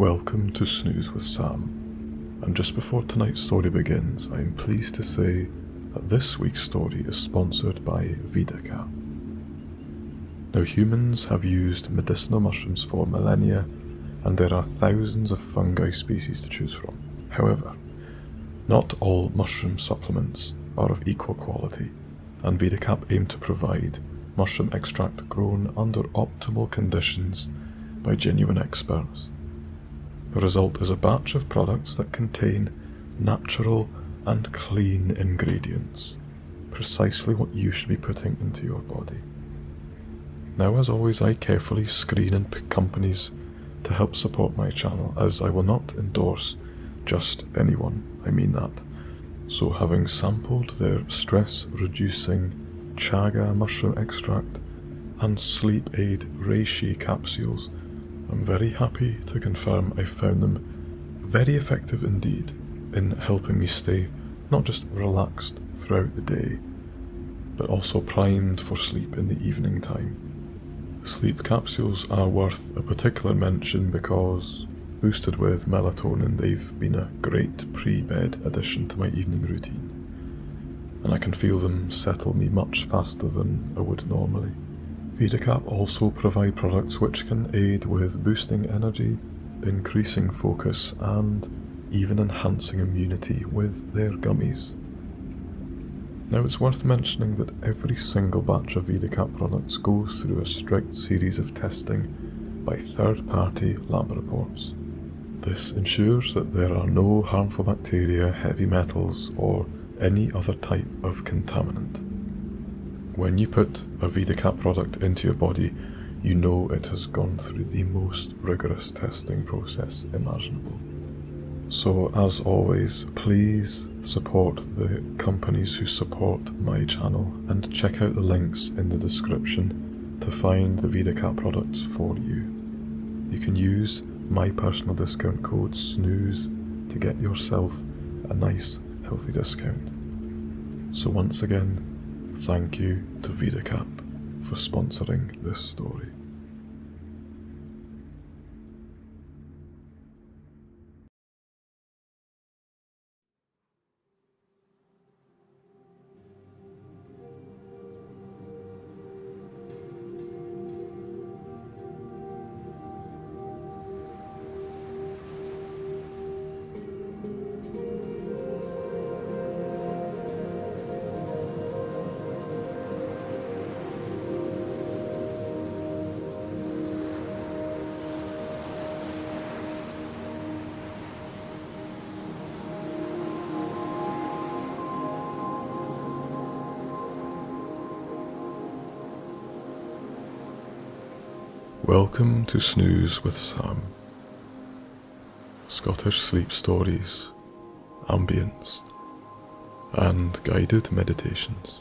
Welcome to Snooze with Sam, and just before tonight's story begins, I am pleased to say that this week's story is sponsored by Vidacap. Now, humans have used medicinal mushrooms for millennia, and there are thousands of fungi species to choose from. However, not all mushroom supplements are of equal quality, and Vidacap aim to provide mushroom extract grown under optimal conditions by genuine experts. The result is a batch of products that contain natural and clean ingredients, precisely what you should be putting into your body. Now, as always, I carefully screen and pick companies to help support my channel, as I will not endorse just anyone, I mean that. So having sampled their stress-reducing chaga mushroom extract and sleep aid reishi capsules, I'm very happy to confirm I found them very effective indeed in helping me stay not just relaxed throughout the day, but also primed for sleep in the evening time. The sleep capsules are worth a particular mention because, boosted with melatonin, they've been a great pre-bed addition to my evening routine, and I can feel them settle me much faster than I would normally. Vidacap also provide products which can aid with boosting energy, increasing focus, and even enhancing immunity with their gummies. Now, it's worth mentioning that every single batch of Vidacap products goes through a strict series of testing by third-party lab reports. This ensures that there are no harmful bacteria, heavy metals, or any other type of contaminant. When you put a Vidacap product into your body, you know it has gone through the most rigorous testing process imaginable. So, as always, please support the companies who support my channel and check out the links in the description to find the Vidacap products for you. You can use my personal discount code SNOOZE to get yourself a nice, healthy discount. So once again, thank you to Vidacap for sponsoring this story. Welcome to Snooze with Sam. Scottish sleep stories, ambience, and guided meditations.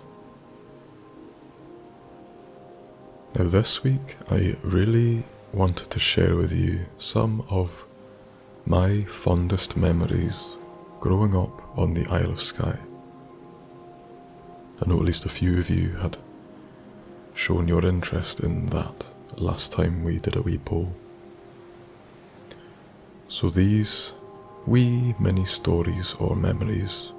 Now this week I really wanted to share with you some of my fondest memories growing up on the Isle of Skye. I know at least a few of you had shown your interest in that last time we did a wee poll. So these wee mini stories or memories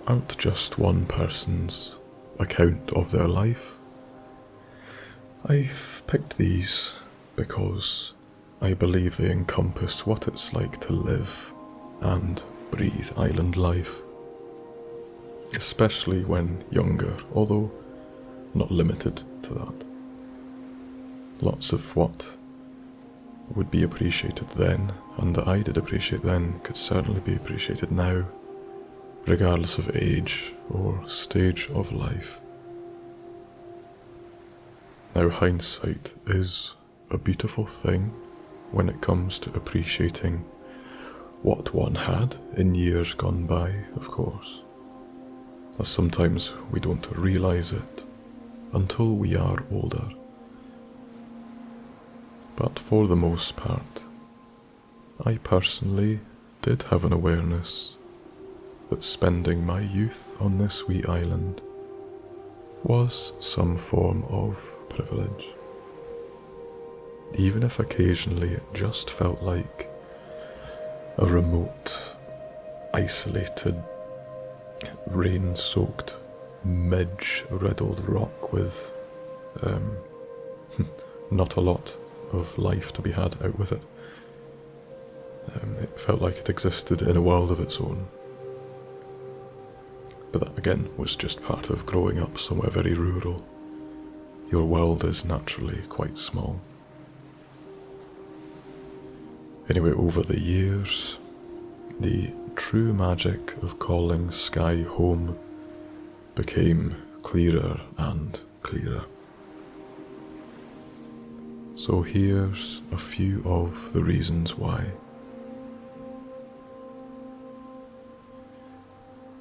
aren't just one person's account of their life. I've picked these because I believe they encompass what it's like to live and breathe island life, especially when younger, although not limited to that. Lots of what would be appreciated then, and that I did appreciate then, could certainly be appreciated now, regardless of age or stage of life. Now, hindsight is a beautiful thing when it comes to appreciating what one had in years gone by, of course, as sometimes we don't realise it until we are older. But for the most part, I personally did have an awareness that spending my youth on this wee island was some form of privilege. even if occasionally it just felt like a remote, isolated, rain-soaked, midge-riddled rock with not a lot of life to be had out with it. It felt like it existed in a world of its own. But that, again, was just part of growing up somewhere very rural. Your world is naturally quite small. Anyway, over the years, the true magic of calling Skye home became clearer and clearer. So here's a few of the reasons why.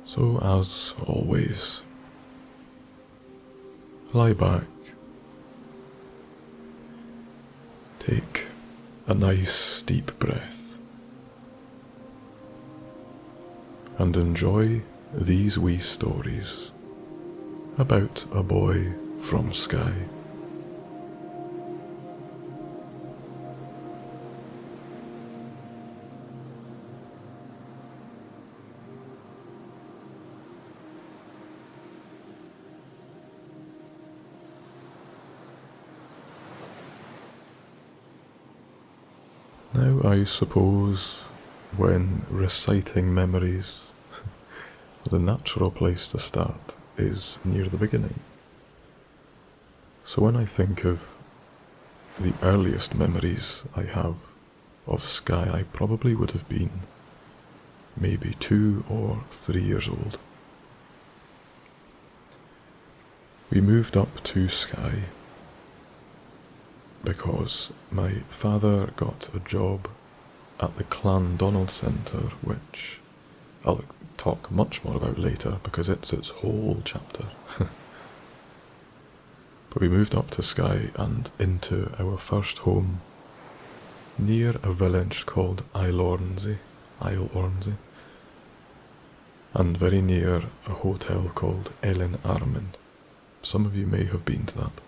So as always, lie back, take a nice deep breath, and enjoy these wee stories about a boy from Skye. Now, I suppose when reciting memories, the natural place to start is near the beginning. So when I think of the earliest memories I have of Skye, I probably would have been maybe 2 or 3 years old. We moved up to Skye because my father got a job at the Clandonald Centre, which I'll talk much more about later because it's its whole chapter. But we moved up to Skye and into our first home near a village called Isle Ornsey, and very near a hotel called Ellen Armand. Some of you may have been to that.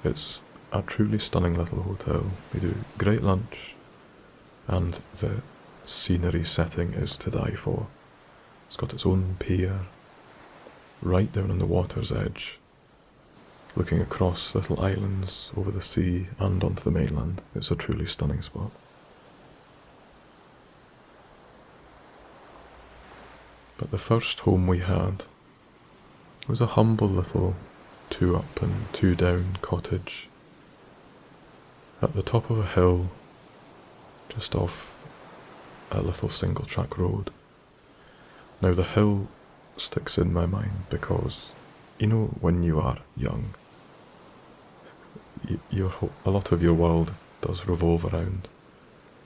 It's a truly stunning little hotel. We do great lunch, and the scenery setting is to die for. It's got its own pier, right down on the water's edge, looking across little islands over the sea and onto the mainland. It's a truly stunning spot. But the first home we had was a humble little 2 up and 2 down cottage at the top of a hill just off a little single track road. Now the hill sticks in my mind because, you know, when you are young, a lot of your world does revolve around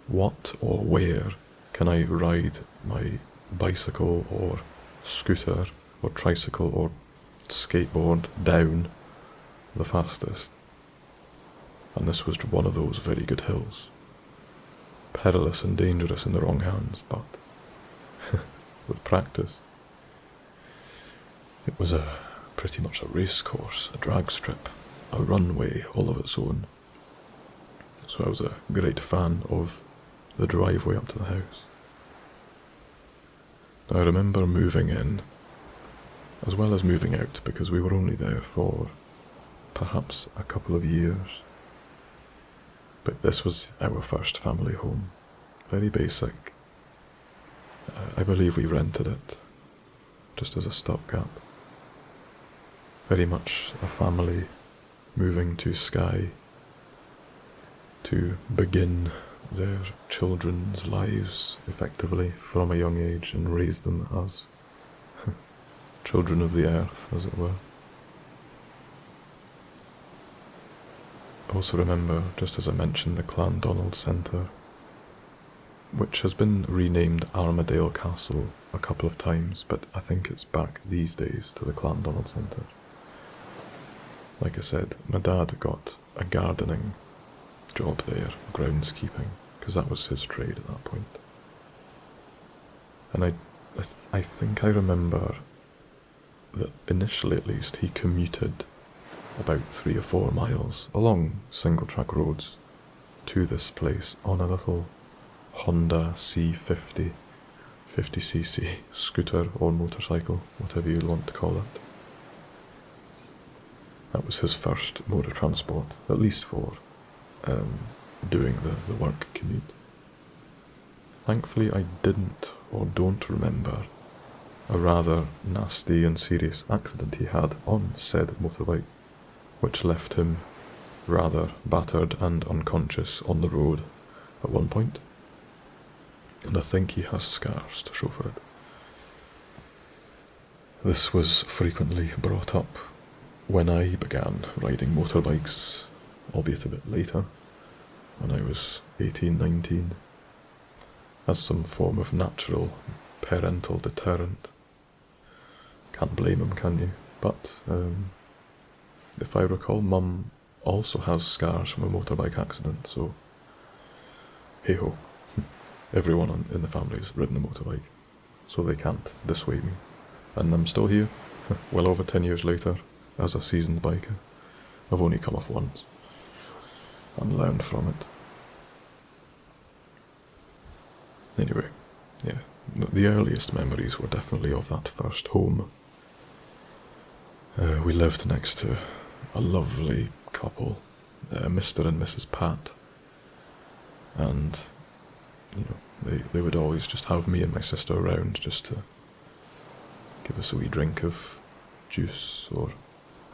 what or where can I ride my bicycle or scooter or tricycle or skateboard down the fastest. And this was one of those very good hills. Perilous and dangerous in the wrong hands, but with practice. It was pretty much a race course, a drag strip, a runway all of its own. So I was a great fan of the driveway up to the house. I remember moving in, as well as moving out, because we were only there for perhaps a couple of years. But this was our first family home. Very basic. I believe we rented it, just as a stopgap. Very much a family moving to Skye to begin their children's lives effectively from a young age and raise them as children of the earth, as it were. I also remember, just as I mentioned, the Clandonald Centre, which has been renamed Armadale Castle a couple of times, but I think it's back these days to the Clandonald Centre. Like I said, my dad got a gardening job there, groundskeeping, because that was his trade at that point. And I think I remember that initially, at least, he commuted about 3 or 4 miles along single track roads to this place on a little Honda C50, 50cc scooter or motorcycle, whatever you want to call it. That was his first mode of transport, at least for doing the work commute. Thankfully I didn't or don't remember a rather nasty and serious accident he had on said motorbike, which left him rather battered and unconscious on the road at one point, and I think he has scars to show for it. This was frequently brought up when I began riding motorbikes, albeit a bit later, when I was 18, 19, as some form of natural parental deterrent. Can't blame him, can you? But if I recall, Mum also has scars from a motorbike accident, so hey-ho. Everyone in the family has ridden a motorbike, so they can't dissuade me. And I'm still here, well over 10 years later, as a seasoned biker. I've only come off once, and learned from it. Anyway, yeah, the earliest memories were definitely of that first home. We lived next to a lovely couple, Mr. and Mrs. Pat, and they would always just have me and my sister around just to give us a wee drink of juice or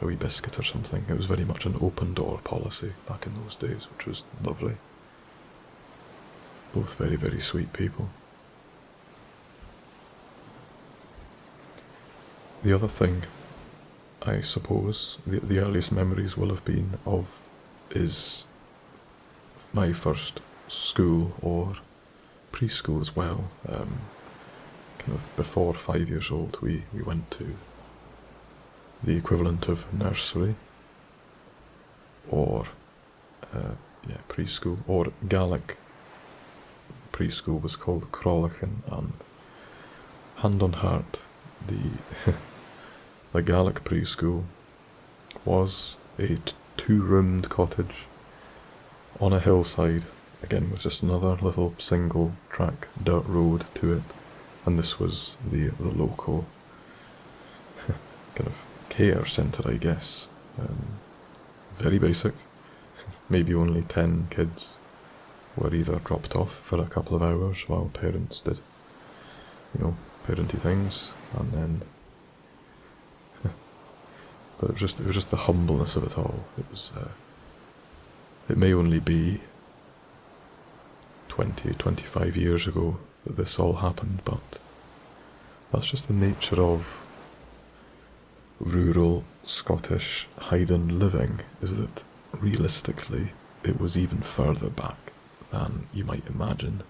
a wee biscuit or something. It was very much an open door policy back in those days, which was lovely. Both very, very sweet people. The other thing, I suppose, the earliest memories will have been of is my first school or preschool as well. Kind of before 5 years old, we went to the equivalent of nursery or preschool, or Gaelic preschool was called Crolachan, and hand on heart, the Gaelic preschool was a two-roomed cottage on a hillside, again with just another little single track dirt road to it, and this was the local kind of care centre, I guess. Very basic. Maybe only 10 kids were either dropped off for a couple of hours while parents did, parenty things, and then but it was just the humbleness of it all. It was it may only be 25 years ago that this all happened, but that's just the nature of rural Scottish Highland living, is that realistically it was even further back than you might imagine.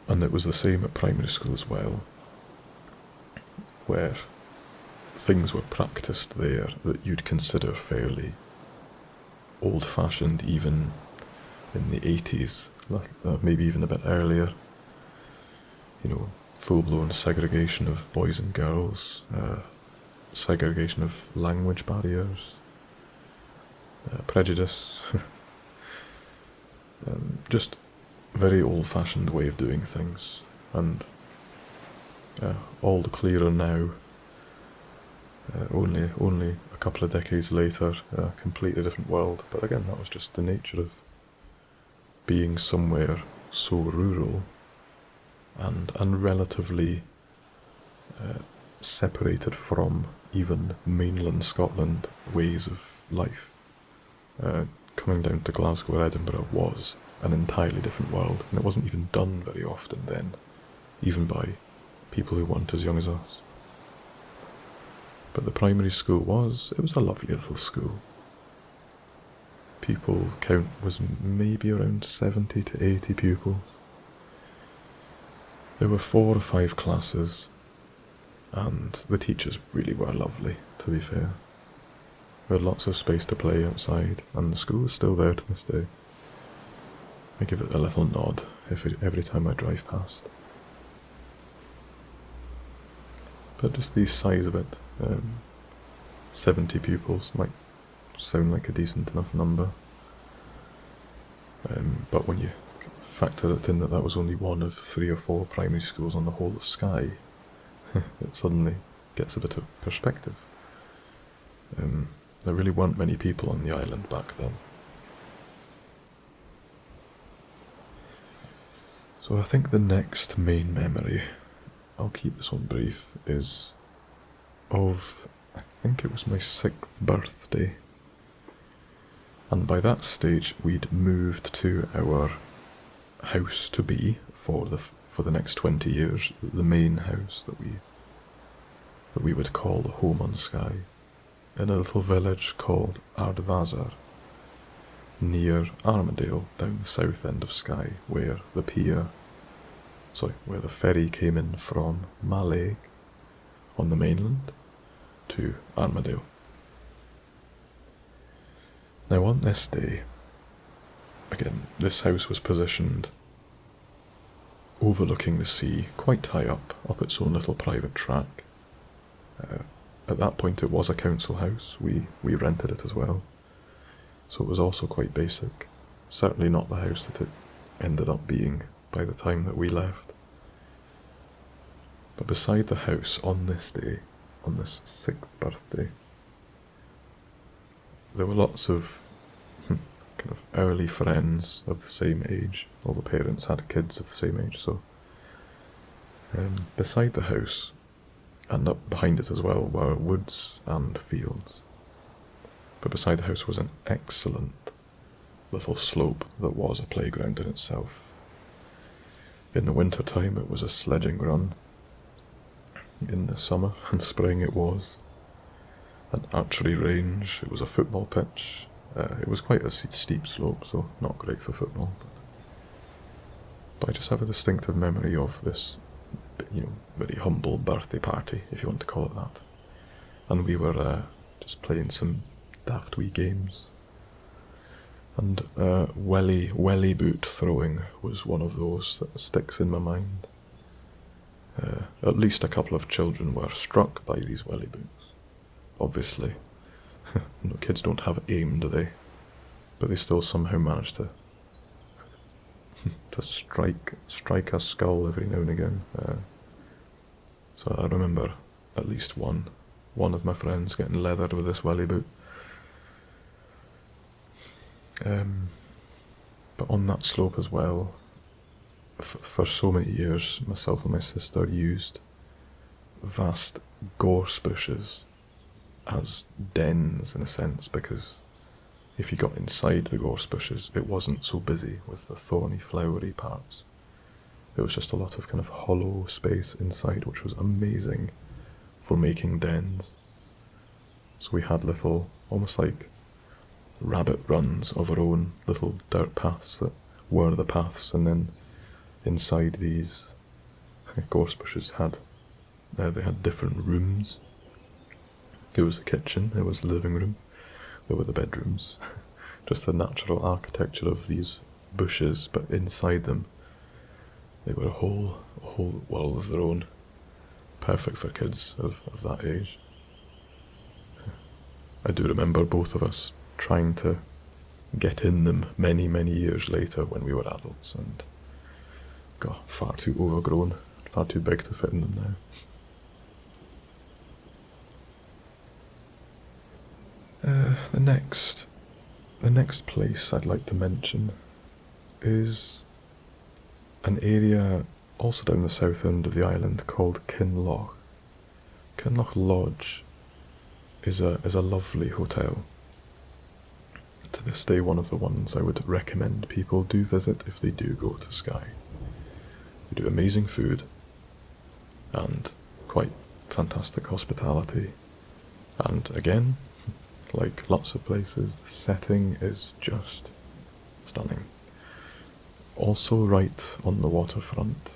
And it was the same at primary school as well, where things were practiced there that you'd consider fairly old-fashioned even in the 80s, maybe even a bit earlier. Full-blown segregation of boys and girls, segregation of language barriers, prejudice, just very old-fashioned way of doing things, and all the clearer now, only a couple of decades later, a completely different world. But again, that was just the nature of being somewhere so rural and relatively separated from even mainland Scotland ways of life. Coming down to Glasgow or Edinburgh was an entirely different world, and it wasn't even done very often then, even by people who weren't as young as us. But the primary school was a lovely little school. People count was maybe around 70 to 80 pupils. There were 4 or 5 classes, and the teachers really were lovely, to be fair. We had lots of space to play outside, and the school is still there to this day. I give it a little nod every time I drive past. But just the size of it, 70 pupils might sound like a decent enough number. But when you factor it in that was only one of 3 or 4 primary schools on the whole of Skye, it suddenly gets a bit of perspective. There really weren't many people on the island back then. So I think the next main memory, I'll keep this one brief, is of, I think it was my 6th birthday. And by that stage we'd moved to our house to be for the next 20 years, the main house that we would call the home on Skye, in a little village called Armadale, near Armadale, down the south end of Skye, where the ferry came in from Malay on the mainland to Armadale. Now on this day, again, this house was positioned overlooking the sea, quite high up its own little private track. At that point it was a council house, we rented it as well, so it was also quite basic. Certainly not the house that it ended up being by the time that we left. But beside the house on this day, on this 6th birthday, there were lots of kind of early friends of the same age. All the parents had kids of the same age, so beside the house, and up behind it as well, were woods and fields. But beside the house was an excellent little slope that was a playground in itself. In the winter time it was a sledging run. In the summer and spring it was an archery range, it was a football pitch. It was quite a steep slope, so not great for football. But I just have a distinctive memory of this, very humble birthday party, if you want to call it that. And we were just playing some daft wee games. And welly boot throwing was one of those that sticks in my mind. At least a couple of children were struck by these welly boots. Obviously. Kids don't have aim, do they? But they still somehow manage to strike a skull every now and again. So I remember at least one of my friends getting leathered with this welly boot. But on that slope as well, for so many years, myself and my sister used vast gorse bushes as dens, in a sense, because if you got inside the gorse bushes, it wasn't so busy with the thorny, flowery parts. It was just a lot of kind of hollow space inside, which was amazing for making dens. So we had little, almost like rabbit runs of our own, little dirt paths that were the paths, and then inside these gorse bushes they had different rooms. There was the kitchen, there was the living room, there were the bedrooms. Just the natural architecture of these bushes, but inside them they were a whole world of their own, perfect for kids of that age. I do remember both of us trying to get in them many years later when we were adults, and got far too overgrown, far too big to fit in them now. The next place I'd like to mention is an area also down the south end of the island called Kinloch. Kinloch Lodge is a lovely hotel. To this day, one of the ones I would recommend people do visit if they do go to Skye. They do amazing food and quite fantastic hospitality, and again, like lots of places, the setting is just stunning. Also right on the waterfront.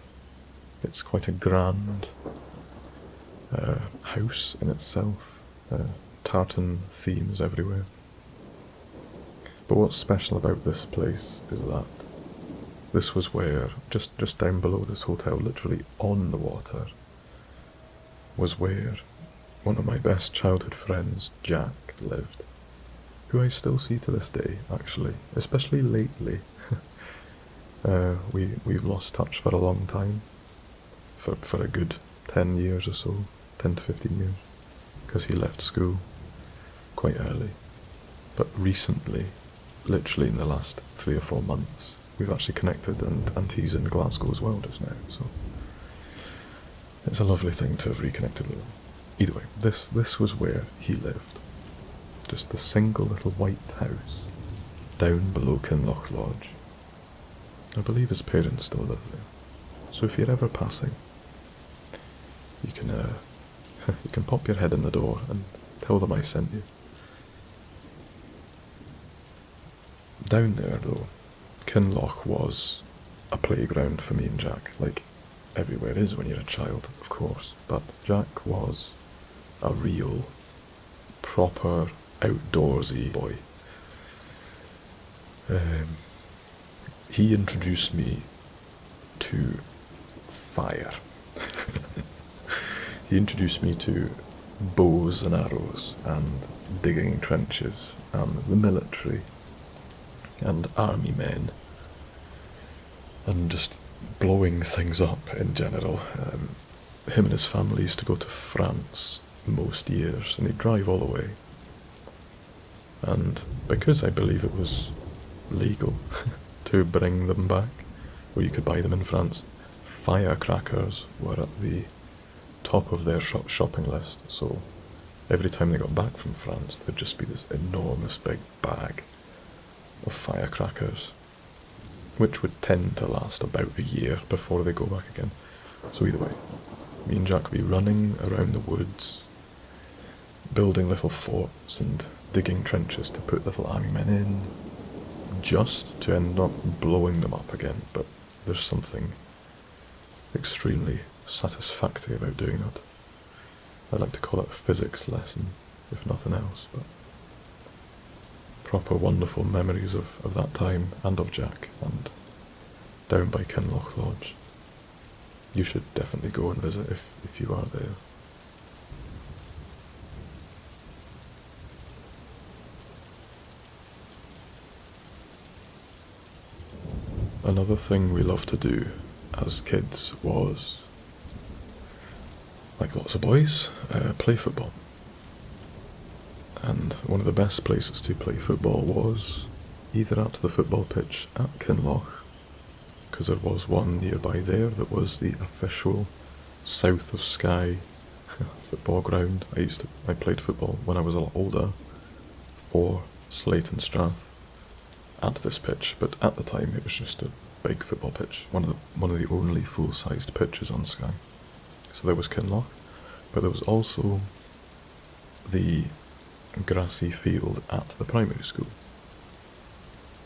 It's quite a grand house in itself, tartan themes everywhere. But what's special about this place is that this was where, just down below this hotel, literally on the water, was where one of my best childhood friends, Jack, lived, who I still see to this day, actually, especially lately. We've lost touch for a long time, for a good 10 years or so, 10 to 15 years, because he left school quite early. But recently, literally in the last 3 or 4 months, we've actually connected, and he's in Glasgow as well just now, so it's a lovely thing to have reconnected with him. Either way, this was where he lived. Just the single little white house down below Kinloch Lodge. I believe his parents still live there. So if you're ever passing, you can you can pop your head in the door and tell them I sent you. Down there though, Kinloch was a playground for me and Jack, like everywhere is when you're a child, of course, but Jack was a real, proper, outdoorsy boy. He introduced me to fire. He introduced me to bows and arrows, and digging trenches, and the military, and army men, and just blowing things up in general. Him and his family used to go to France most years, and he'd drive all the way. And because I believe it was legal to bring them back, or you could buy them in France, firecrackers were at the top of their shopping list. So every time they got back from France, there'd just be this enormous big bag of firecrackers, which would tend to last about a year before they go back again. So either way, me and Jack would be running around the woods, building little forts and digging trenches to put little army men in, just to end up blowing them up again. But there's something extremely satisfactory about doing that. I like to call it a physics lesson, if nothing else, but proper wonderful memories of that time, and of Jack, and down by Kinloch Lodge. You should definitely go and visit if you are there. Another thing we loved to do as kids was, like lots of boys, play football. And one of the best places to play football was either at the football pitch at Kinloch, because there was one nearby there that was the official south of Skye football ground. I played football when I was a lot older for Slate and Strath at this pitch, but at the time it was just a big football pitch, one of the only full-sized pitches on Skye. So there was Kinloch, but there was also the grassy field at the primary school.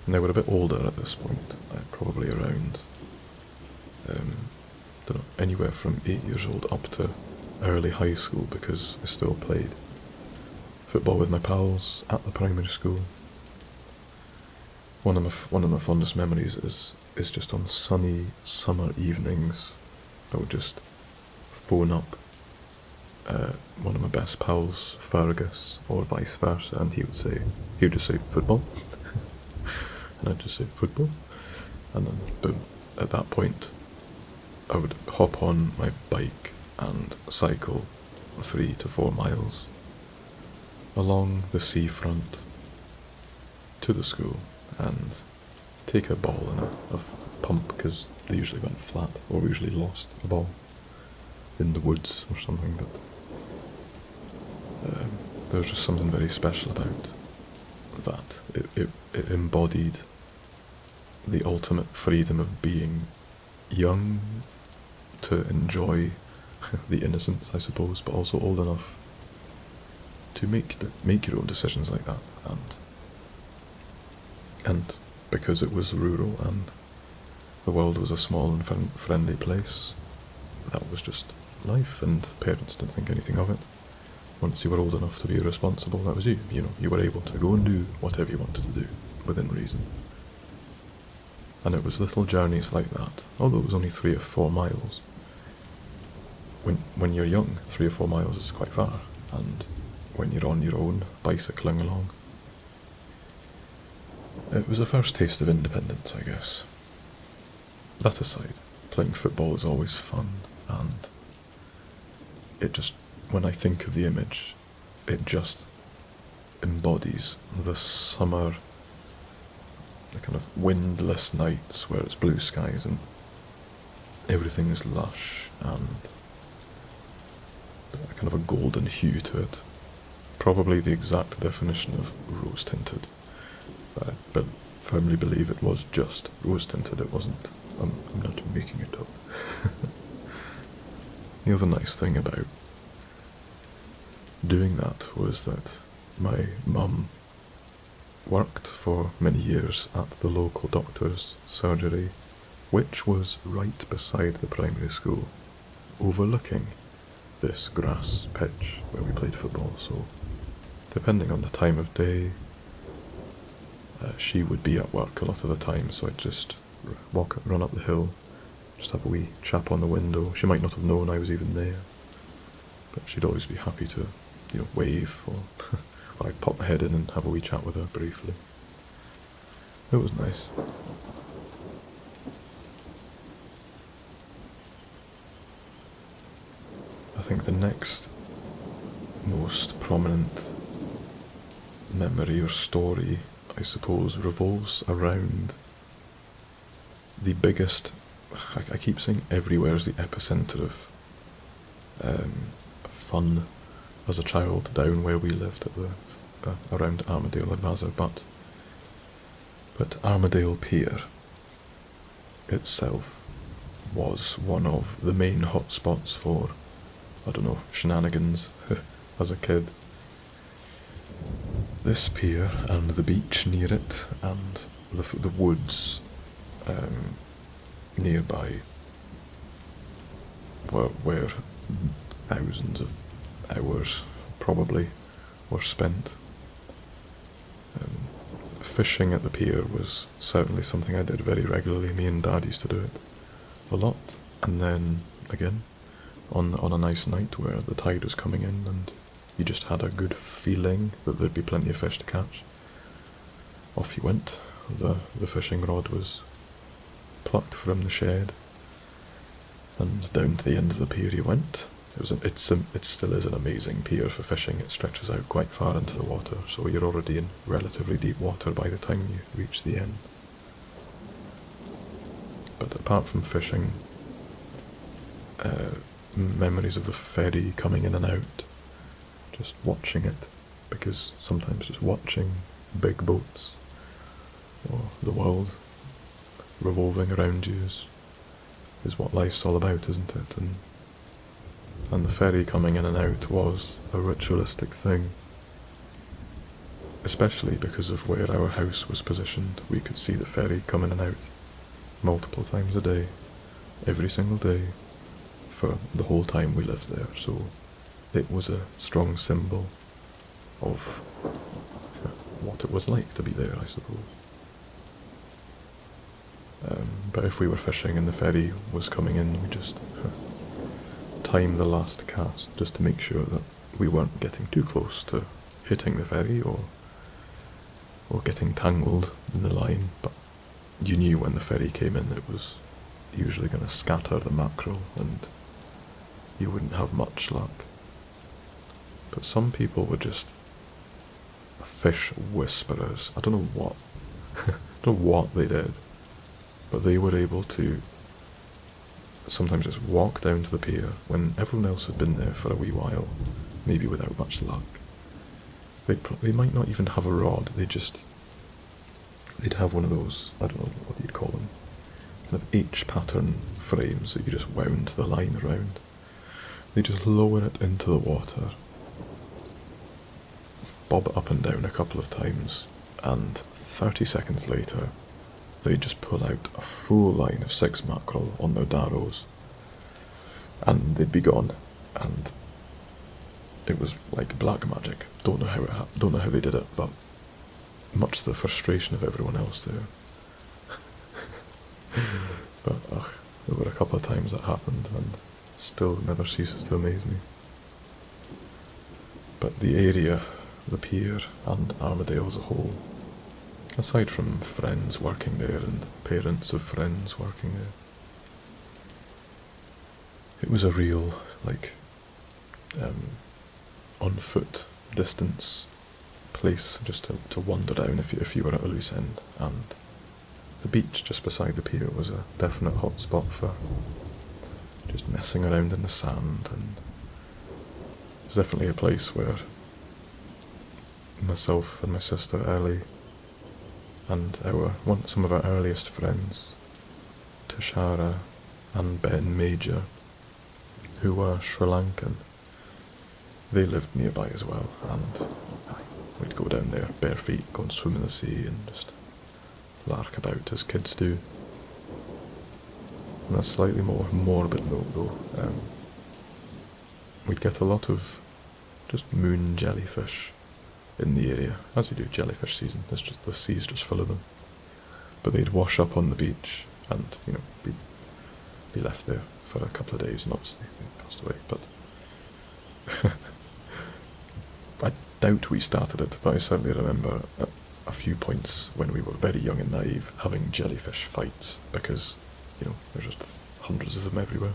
And they were a bit older at this point, probably around, don't know, anywhere from 8 years old up to early high school, because I still played football with my pals at the primary school. One of my fondest memories is just on sunny summer evenings, I would just phone up one of my best pals, Fergus, or vice versa, and he would just say football, and I'd just say football, and then boom, at that point I would hop on my bike and cycle 3 to 4 miles along the seafront to the school and take a ball in a pump, because they usually went flat, or we usually lost a ball in the woods or something, but there was just something very special about that. It embodied the ultimate freedom of being young, to enjoy the innocence, I suppose, but also old enough to make your own decisions like that, and because it was rural and the world was a small and friendly place, that was just life, and parents didn't think anything of it. Once you were old enough to be responsible, that was you. You were able to go and do whatever you wanted to do, within reason. And it was little journeys like that, although it was only 3 or 4 miles. When you're young, 3 or 4 miles is quite far, and when you're on your own, bicycling along, It was a first taste of independence, I guess. That aside, playing football is always fun, and it just, when I think of the image, it just embodies the summer, the kind of windless nights where it's blue skies and everything is lush and kind of a golden hue to it. Probably the exact definition of rose tinted, but firmly believe it was just rose tinted. It wasn't. I'm not making it up. The other nice thing about doing that was that my mum worked for many years at the local doctor's surgery, which was right beside the primary school, overlooking this grass pitch where we played football. So depending on the time of day, she would be at work a lot of the time, so I'd just run up the hill, just have a wee chap on the window. She might not have known I was even there, but she'd always be happy to, wave, or I'd pop my head in and have a wee chat with her briefly. It was nice. I think the next most prominent memory or story, I suppose, revolves around the biggest, I keep saying everywhere is the epicenter of fun as a child down where we lived at the around Armadale and Vaza, but Armadale Pier itself was one of the main hotspots for, shenanigans as a kid. This pier and the beach near it and the woods nearby where thousands of hours probably were spent. Fishing at the pier was certainly something I did very regularly. Me and Dad used to do it a lot, and then again on a nice night where the tide was coming in and you just had a good feeling that there'd be plenty of fish to catch. Off you went. The fishing rod was plucked from the shed, and down to the end of the pier you went. It still is an amazing pier for fishing. It stretches out quite far into the water, so you're already in relatively deep water by the time you reach the end. But apart from fishing, memories of the ferry coming in and out, just watching it, because sometimes just watching big boats or the world revolving around you is what life's all about, isn't it? And the ferry coming in and out was a ritualistic thing, especially because of where our house was positioned. We could see the ferry come in and out multiple times a day, every single day, for the whole time we lived there, so it was a strong symbol of what it was like to be there, I suppose. But if we were fishing and the ferry was coming in, we just time the last cast just to make sure that we weren't getting too close to hitting the ferry or getting tangled in the line. But you knew when the ferry came in it was usually going to scatter the mackerel and you wouldn't have much luck. But some people were just fish whisperers. I don't know what they did, but they were able to sometimes just walk down to the pier when everyone else had been there for a wee while, maybe without much luck. They might not even have a rod, they'd have one of those, I don't know what you'd call them, kind of H-pattern frames that you just wound the line around. They just lower it into the water, bob it up and down a couple of times, and 30 seconds later they'd just pull out a full line of 6 mackerel on their darrows, and they'd be gone. And it was like black magic. Don't know how they did it, but much to the frustration of everyone else there. But there were a couple of times that happened, and still never ceases to amaze me. But the area, the pier, and Armadale as a whole Aside from friends working there and parents of friends working there, it was a real, on foot distance place just to wander down if you were at a loose end, and the beach just beside the pier was a definite hot spot for just messing around in the sand, and it was definitely a place where myself and my sister Ellie and some of our earliest friends, Tashara and Ben Major, who were Sri Lankan, they lived nearby as well, and we'd go down there bare feet, go and swim in the sea and just lark about as kids do. On a slightly more morbid note though, we'd get a lot of just moon jellyfish in the area, as you do jellyfish season. The sea's just full of them. But they'd wash up on the beach and, be left there for a couple of days, and obviously they passed away, but I doubt we started it, but I certainly remember a few points when we were very young and naive having jellyfish fights, because, there's just hundreds of them everywhere.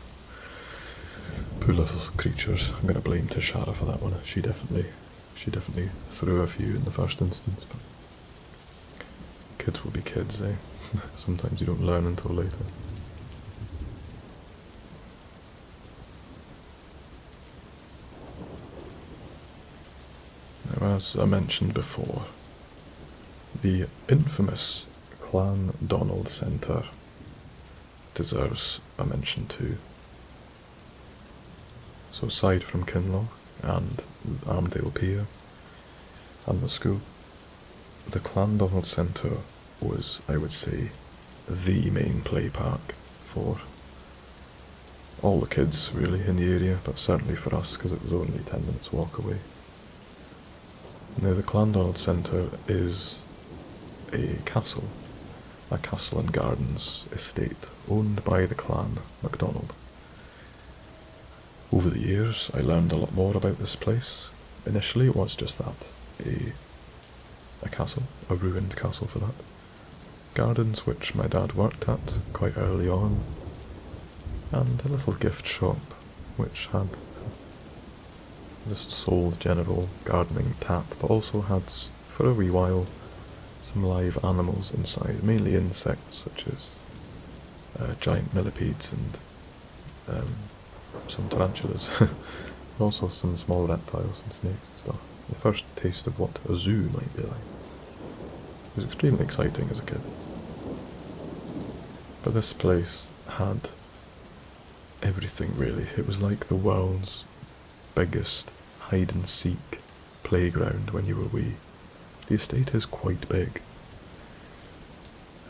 Poor little creatures. I'm going to blame Tashara for that one. She definitely threw a few in the first instance, but kids will be kids, eh? Sometimes you don't learn until later. Now, as I mentioned before, the infamous Clan Donald Centre deserves a mention too. So aside from Kinloch and Armadale Pier and the school, the Clan Donald Centre was, I would say, the main play park for all the kids really in the area, but certainly for us because it was only 10 minutes walk away. Now the Clan Donald Centre is a castle and gardens estate owned by the Clan MacDonald. Over the years I learned a lot more about this place. Initially it was just that, a castle, a ruined castle for that. Gardens which my dad worked at quite early on, and a little gift shop which had just sold general gardening tap, but also had, for a wee while, some live animals inside, mainly insects such as giant millipedes and some tarantulas, also some small reptiles and snakes and stuff. The first taste of what a zoo might be like. It was extremely exciting as a kid. But this place had everything really. It was like the world's biggest hide-and-seek playground when you were wee. The estate is quite big.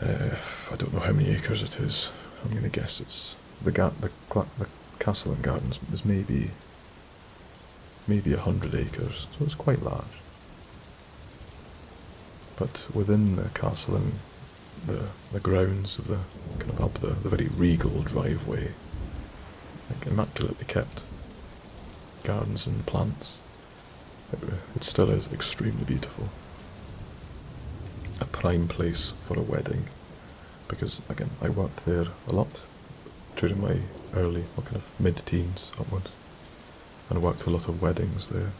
I don't know how many acres it is. I'm going to guess it's the castle and gardens is maybe 100 acres, so it's quite large. But within the castle and the grounds of the kind of up the very regal driveway, like immaculately kept gardens and plants. It still is extremely beautiful. A prime place for a wedding, because again I worked there a lot during my early, kind of mid-teens upwards, and worked a lot of weddings there,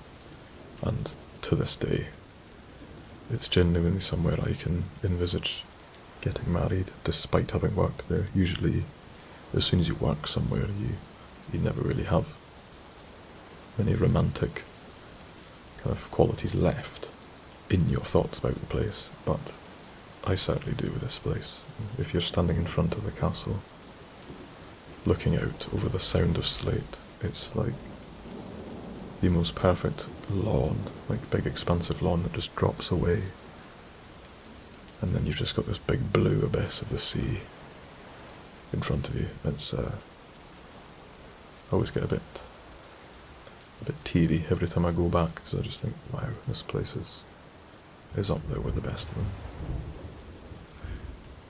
and to this day it's genuinely somewhere I can envisage getting married despite having worked there. Usually as soon as you work somewhere you never really have many romantic kind of qualities left in your thoughts about the place, but I certainly do with this place. If you're standing in front of the castle looking out over the Sound of Slate, it's like the most perfect lawn, like big expansive lawn that just drops away, and then you've just got this big blue abyss of the sea in front of you. It's I always get a bit teary every time I go back, because I just think, wow, this place is up there with the best of them.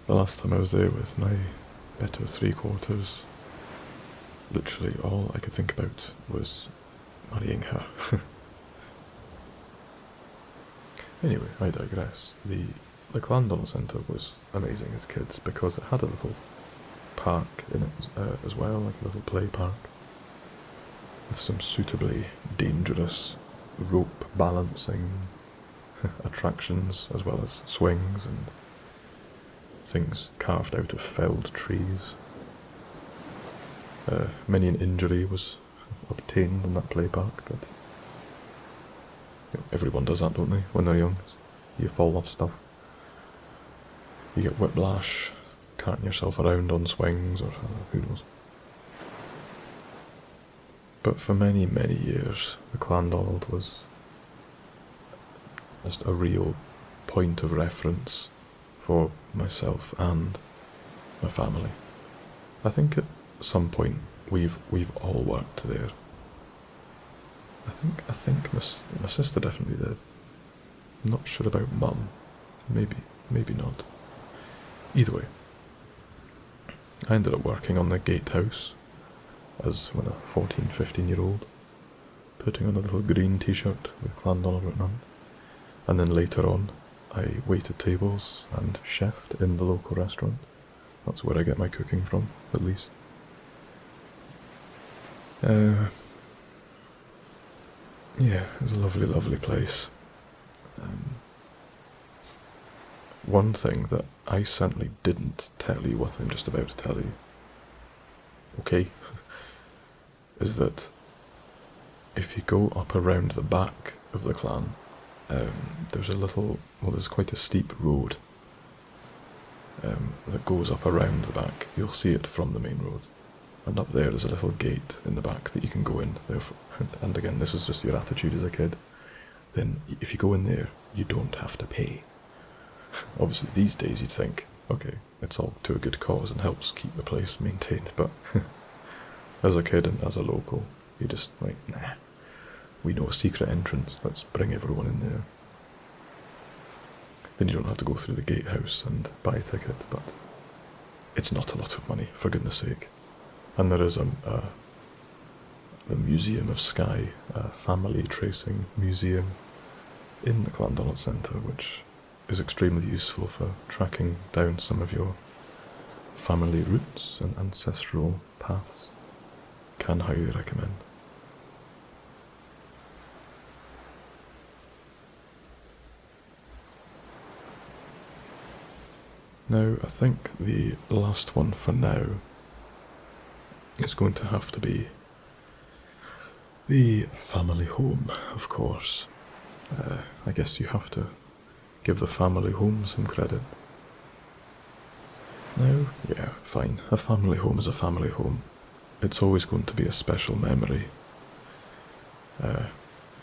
The last time I was there with my better three-quarters, literally all I could think about was marrying her. Anyway, I digress. The the Clandon Centre was amazing as kids because it had a little park in it as well, like a little play park, with some suitably dangerous rope balancing attractions, as well as swings and things carved out of felled trees. Many an injury was obtained in that play park, but everyone does that, don't they, when they're young? You fall off stuff. You get whiplash, carting yourself around on swings, or who knows. But for many, many years, the Clandonald was just a real point of reference for myself and my family. I think at some point we've all worked there. I think my sister definitely did. I'm not sure about Mum. Maybe not. Either way, I ended up working on the gatehouse as when a 14, 15-year-old, putting on a little green t-shirt with Clandon written on it. And then later on, I waited tables and chefed in the local restaurant. That's where I get my cooking from, at least. Yeah, it was a lovely, lovely place. One thing that I certainly didn't tell you, what I'm just about to tell you, okay, is that if you go up around the back of the clan, there's quite a steep road that goes up around the back. You'll see it from the main road. And up there's a little gate in the back that you can go in. And again, this is just your attitude as a kid. Then if you go in there, you don't have to pay. Obviously these days you'd think, okay, it's all to a good cause and helps keep the place maintained, but as a kid and as a local, you just like, nah, we know a secret entrance, let's bring everyone in there. Then you don't have to go through the gatehouse and buy a ticket, but it's not a lot of money, for goodness sake. And there is the Museum of Skye, a family tracing museum in the Clandonald Centre, which is extremely useful for tracking down some of your family roots and ancestral paths. Can highly recommend. Now, I think the last one for now is going to have to be the family home, of course. I guess you have to give the family home some credit. Now, yeah, fine, a family home is a family home. It's always going to be a special memory.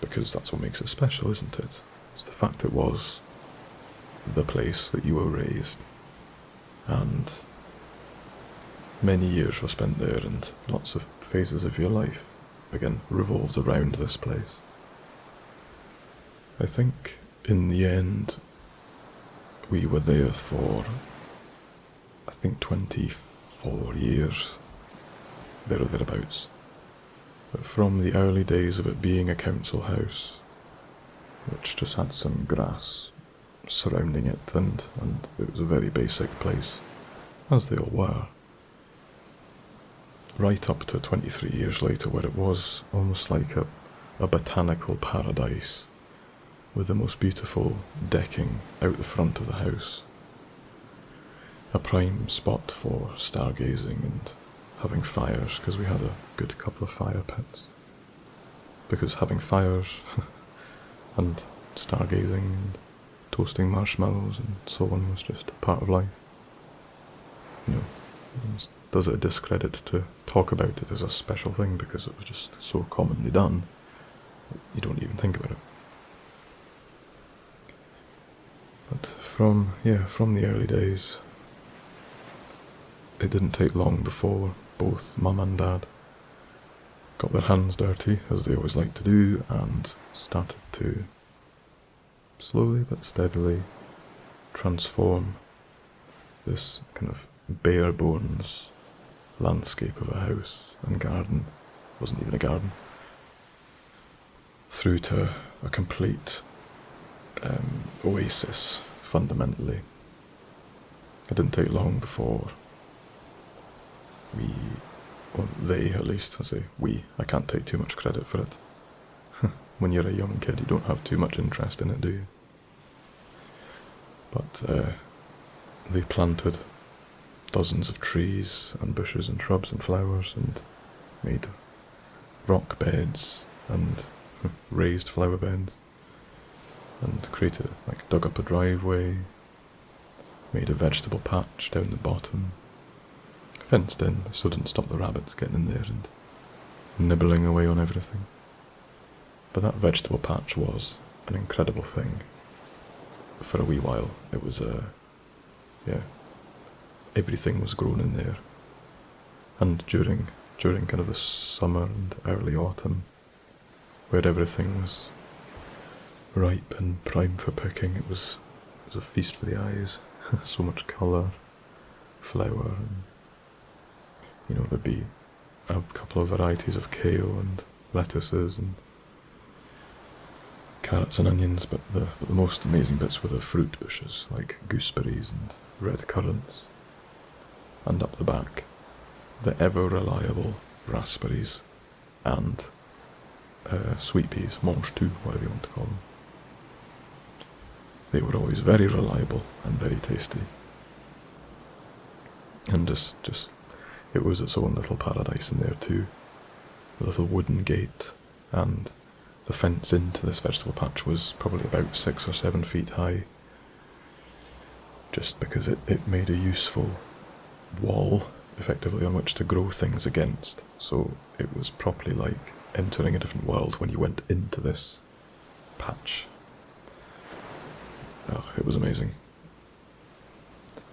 Because that's what makes it special, isn't it? It's the fact it was the place that you were raised. And many years were spent there, and lots of phases of your life, again, revolved around this place. I think, in the end, we were there for, 24 years, there or thereabouts. But from the early days of it being a council house, which just had some grass surrounding it, and it was a very basic place, as they all were, right up to 23 years later, where it was almost like a botanical paradise, with the most beautiful decking out the front of the house, a prime spot for stargazing and having fires, because we had a good couple of fire pits, because having fires and stargazing and toasting marshmallows and so on was just a part of life. You know, does it a discredit to talk about it as a special thing because it was just so commonly done, you don't even think about it. But from the early days, it didn't take long before both Mum and Dad got their hands dirty, as they always like to do, and started to slowly but steadily transform this kind of bare bones landscape of a house and garden, wasn't even a garden, through to a complete oasis fundamentally. It didn't take long before they at least, I say we, I can't take too much credit for it. When you're a young kid, you don't have too much interest in it, do you? But they planted dozens of trees and bushes and shrubs and flowers and made rock beds and raised flower beds and dug up a driveway, made a vegetable patch down the bottom, fenced in so it didn't stop the rabbits getting in there and nibbling away on everything. But that vegetable patch was an incredible thing. For a wee while, it was everything was grown in there. And during kind of the summer and early autumn, where everything was ripe and prime for picking, it was a feast for the eyes. So much colour, flower, and there'd be a couple of varieties of kale and lettuces and carrots and onions, but the most amazing bits were the fruit bushes, like gooseberries and red currants, and up the back, the ever-reliable raspberries and sweet peas, mange tout, whatever you want to call them. They were always very reliable and very tasty. And just it was its own little paradise in there too. A little wooden gate, and the fence into this vegetable patch was probably about 6 or 7 feet high, just because it made a useful wall, effectively, on which to grow things against. So it was properly like entering a different world when you went into this patch. Oh, it was amazing.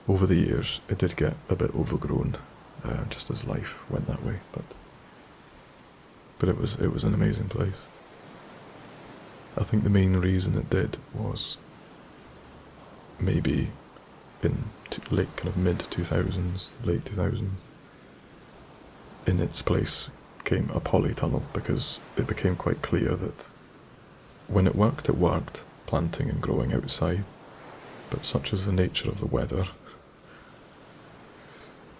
Over the years, it did get a bit overgrown, just as life went that way, but it was an amazing place. I think the main reason it did was maybe in late kind of mid-2000s, late 2000s, in its place came a polytunnel, because it became quite clear that when it worked, planting and growing outside, but such is the nature of the weather,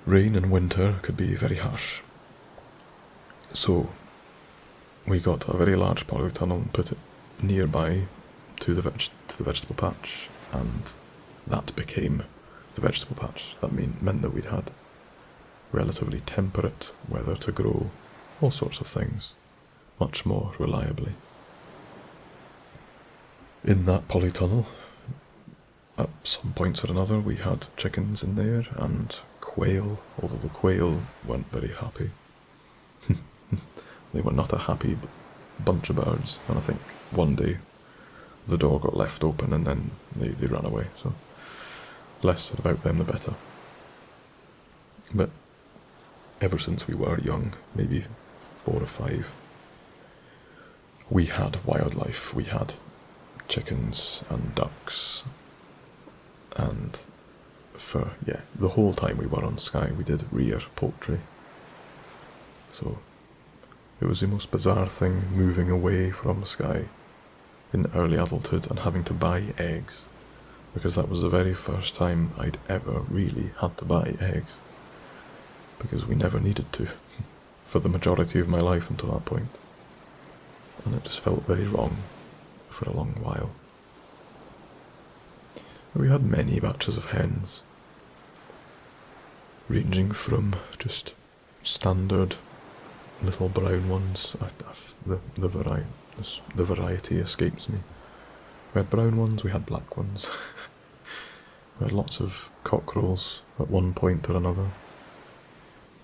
rain and winter could be very harsh. So we got a very large polytunnel and put it nearby to the vegetable patch, and that became the vegetable patch. That meant that we'd had relatively temperate weather to grow all sorts of things much more reliably. In that polytunnel, at some points or another, we had chickens in there and quail, although the quail weren't very happy. They were not a happy bunch of birds, and I think one day the door got left open and then they ran away, so less said about them the better. But ever since we were young, maybe 4 or 5, we had wildlife. We had chickens and ducks, and for the whole time we were on Skye, we did rear poultry. So it was the most bizarre thing, moving away from Skye in early adulthood and having to buy eggs, because that was the very first time I'd ever really had to buy eggs, because we never needed to for the majority of my life until that point, and it just felt very wrong for a long while. We had many batches of hens, ranging from just standard little brown ones. The variety escapes me. We had brown ones, we had black ones. We had lots of cockerels at one point or another.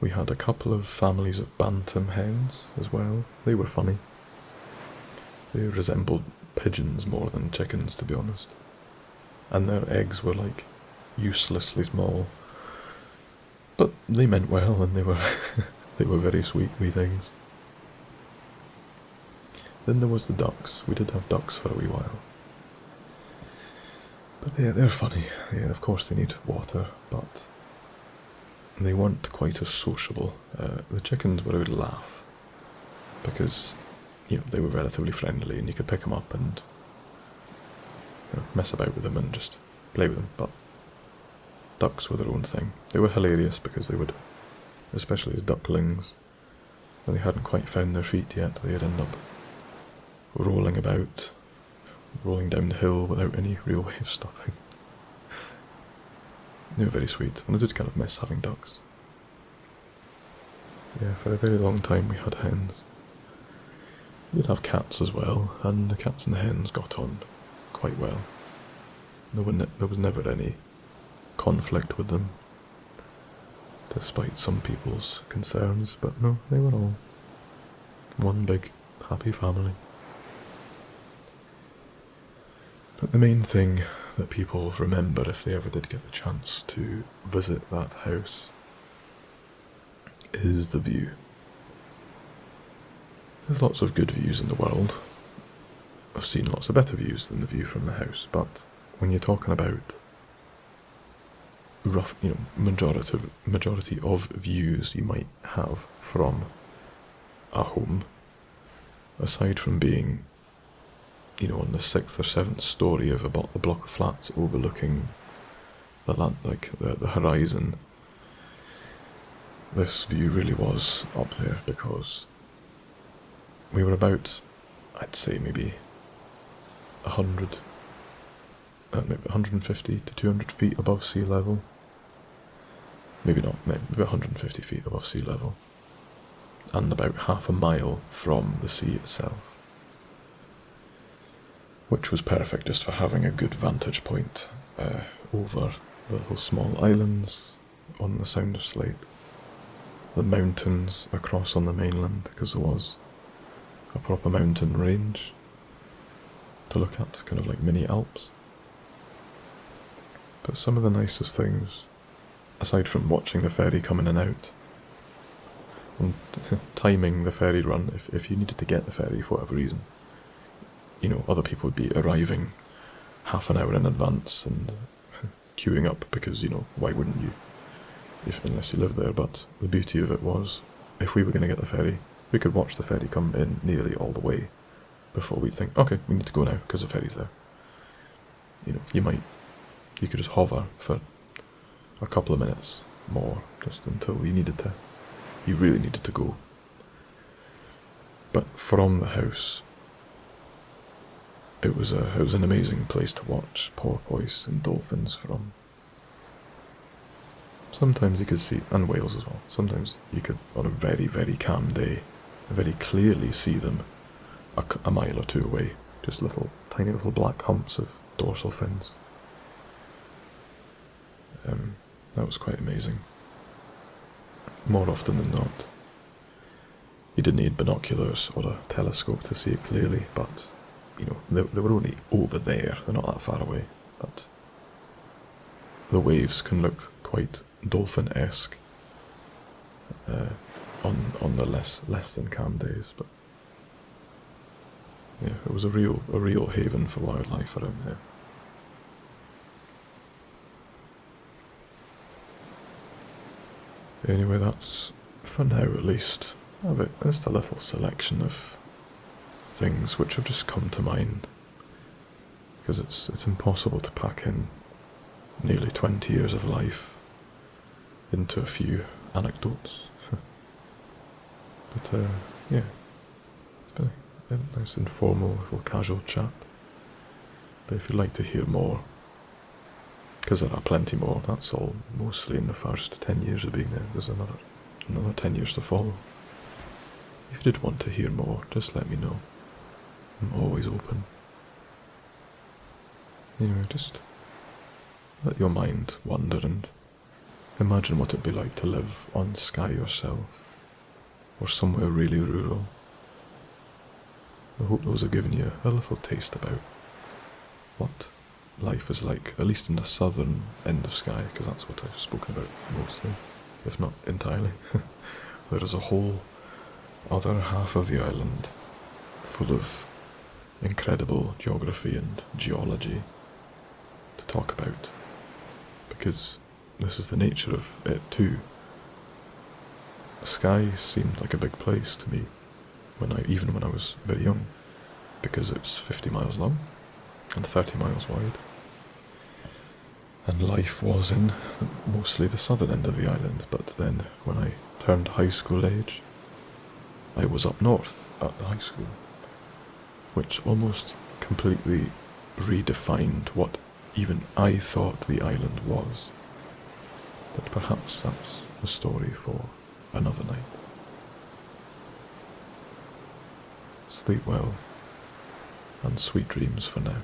We had a couple of families of bantam hens as well. They were funny. They resembled pigeons more than chickens, to be honest. And their eggs were like uselessly small. But they meant well, and they were they were very sweet wee things. Then there was the ducks. We did have ducks for a wee while. But they're funny. Yeah, of course they need water, but they weren't quite as sociable. The chickens were a good laugh, because they were relatively friendly, and you could pick them up and mess about with them and just play with them, but ducks were their own thing. They were hilarious because they would, especially as ducklings, when they hadn't quite found their feet yet, they'd end up rolling about, rolling down the hill without any real way of stopping. They were very sweet, and I did kind of miss having ducks. Yeah, for a very long time we had hens. We did have cats as well, and the cats and the hens got on quite well. There was never any conflict with them, despite some people's concerns, but no, they were all one big happy family. But the main thing that people remember if they ever did get the chance to visit that house is the view. There's lots of good views in the world. I've seen lots of better views than the view from the house, but when you're talking about rough, majority of views you might have from a home, aside from being, on the 6th or 7th story of a block of flats overlooking the land, like the horizon, this view really was up there because we were about, I'd say maybe 150 to 200 feet above sea level. Maybe not, maybe about 150 feet above sea level. And about half a mile from the sea itself. Which was perfect just for having a good vantage point over the little small islands on the Sound of Slate. The mountains across on the mainland, because there was a proper mountain range to look at, kind of like mini Alps. But some of the nicest things, aside from watching the ferry come in and out, and timing the ferry run, if you needed to get the ferry for whatever reason, other people would be arriving half an hour in advance and queuing up because, why wouldn't you, unless you live there. But the beauty of it was, if we were going to get the ferry, we could watch the ferry come in nearly all the way before we'd think, okay, we need to go now because the ferry's there. You could just hover for a couple of minutes more, just until you really needed to go. But from the house, it was an amazing place to watch porpoise and dolphins from. Sometimes you could see, and whales as well, sometimes you could, on a very, very calm day, very clearly see them a mile or two away, just tiny little black humps of dorsal fins. That was quite amazing. More often than not, you didn't need binoculars or a telescope to see it clearly, but they were only over there, they're not that far away, but the waves can look quite dolphin-esque on the less than calm days, but yeah, it was a real haven for wildlife around there. Anyway, that's, for now at least, just a little selection of things which have just come to mind, because it's impossible to pack in nearly 20 years of life into a few anecdotes. But yeah, it's been a nice informal little casual chat. But if you'd like to hear more, because there are plenty more, that's all mostly in the first 10 years of being there, there's another 10 years to follow. If you did want to hear more, just let me know. I'm always open. Anyway, just let your mind wander and imagine what it'd be like to live on Skye yourself, or somewhere really rural. I hope those have given you a little taste about what life is like, at least in the southern end of Skye, because that's what I've spoken about mostly, if not entirely. There is a whole other half of the island full of incredible geography and geology to talk about, because this is the nature of it too. Skye seemed like a big place to me, even when I was very young, because it's 50 miles long and 30 miles wide. And life was in mostly the southern end of the island, but then when I turned high school age, I was up north at the high school, which almost completely redefined what even I thought the island was. But perhaps that's a story for another night. Sleep well, and sweet dreams for now.